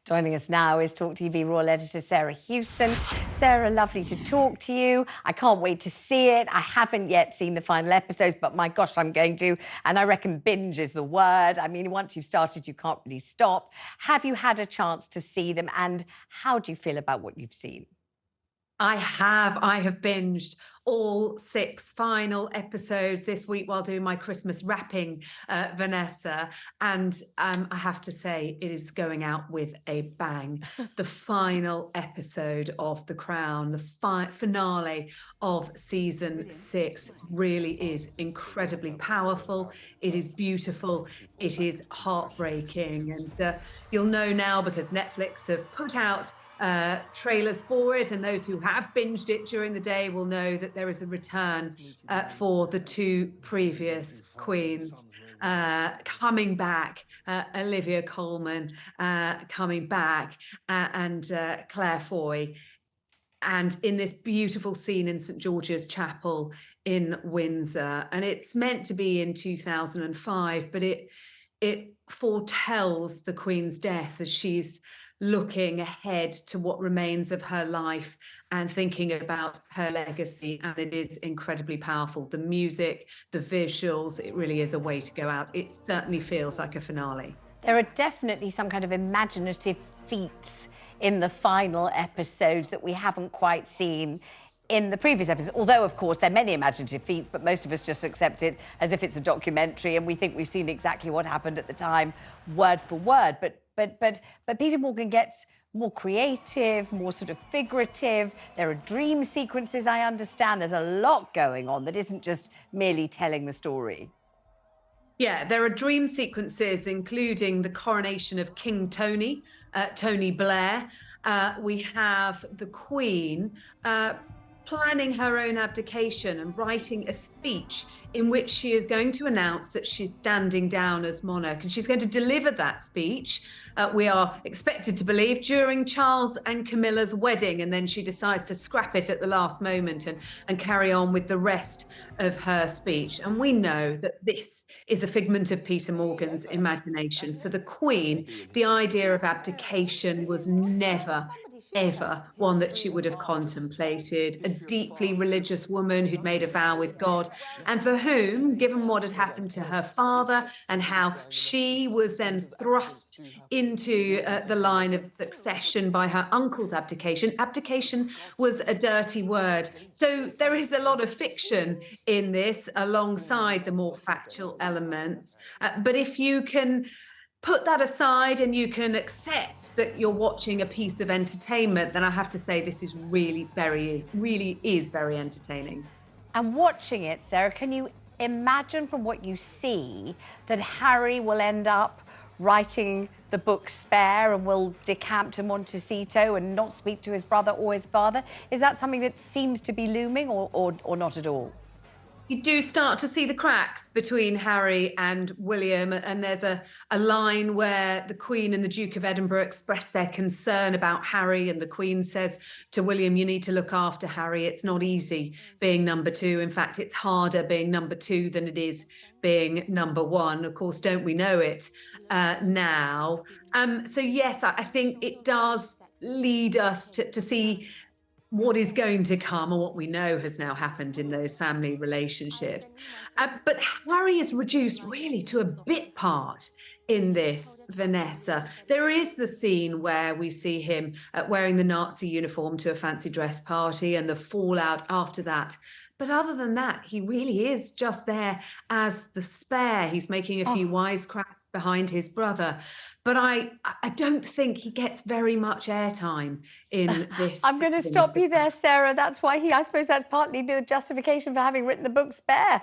Joining us now is TalkTV Royal Editor Sarah Hewson. Sarah, lovely to talk to you. I can't wait to see it. I haven't yet seen the final episodes, but my gosh, I'm going to. And I reckon binge is the word. I mean, once you've started, you can't really stop. Have you had a chance to see them? And how do you feel about what you've seen? I have binged all 6 final episodes this week while doing my Christmas wrapping, Vanessa. And I have to say, it is going out with a bang. The final episode of The Crown, the finale of season 6 really is incredibly powerful. It is beautiful. It is heartbreaking. And you'll know now because Netflix have put out trailers for it, and those who have binged it during the day will know that there is a return for the 2 previous queens coming back, Olivia Colman coming back, and Claire Foy, and in this beautiful scene in St George's Chapel in Windsor. And it's meant to be in 2005, but it foretells the Queen's death as she's looking ahead to what remains of her life and thinking about her legacy. And it is incredibly powerful. The music, the visuals, it really is a way to go out. It certainly feels like a finale. There are definitely some kind of imaginative feats in the final episodes that we haven't quite seen in the previous episodes, although of course there are many imaginative feats, but most of us just accept it as if it's a documentary and we think we've seen exactly what happened at the time, word for word. But Peter Morgan gets more creative, more sort of figurative. There are dream sequences, I understand. There's a lot going on that isn't just merely telling the story. Yeah, there are dream sequences, including the coronation of King Tony Blair. We have the Queen planning her own abdication and writing a speech in which she is going to announce that she's standing down as monarch, and she's going to deliver that speech, we are expected to believe, during Charles and Camilla's wedding, and then she decides to scrap it at the last moment and carry on with the rest of her speech. And we know that this is a figment of Peter Morgan's imagination. For the Queen, the idea of abdication was never ever one that she would have contemplated. A deeply religious woman who'd made a vow with God, and for whom, given what had happened to her father and how she was then thrust into the line of succession by her uncle's abdication, abdication was a dirty word. So there is a lot of fiction in this alongside the more factual elements. But if you can put that aside and you can accept that you're watching a piece of entertainment, then I have to say this is really is very entertaining. And watching it, Sarah, can you imagine from what you see that Harry will end up writing the book Spare and will decamp to Montecito and not speak to his brother or his father? Is that something that seems to be looming or not at all? You do start to see the cracks between Harry and William, and there's a line where the Queen and the Duke of Edinburgh express their concern about Harry, and the Queen says to William, you need to look after Harry. It's not easy being number 2. In fact, it's harder being number 2 than it is being number 1. Of course, don't we know it now? So yes, I think it does lead us to see what is going to come and what we know has now happened in those family relationships. But Harry is reduced really to a bit part in this, Vanessa. There is the scene where we see him wearing the Nazi uniform to a fancy dress party and the fallout after that. But other than that, he really is just there as the spare. He's making a few wisecracks behind his brother. But I don't think he gets very much airtime in this. I'm going to stop you there, Sarah. That's why I suppose that's partly the justification for having written the book Spare,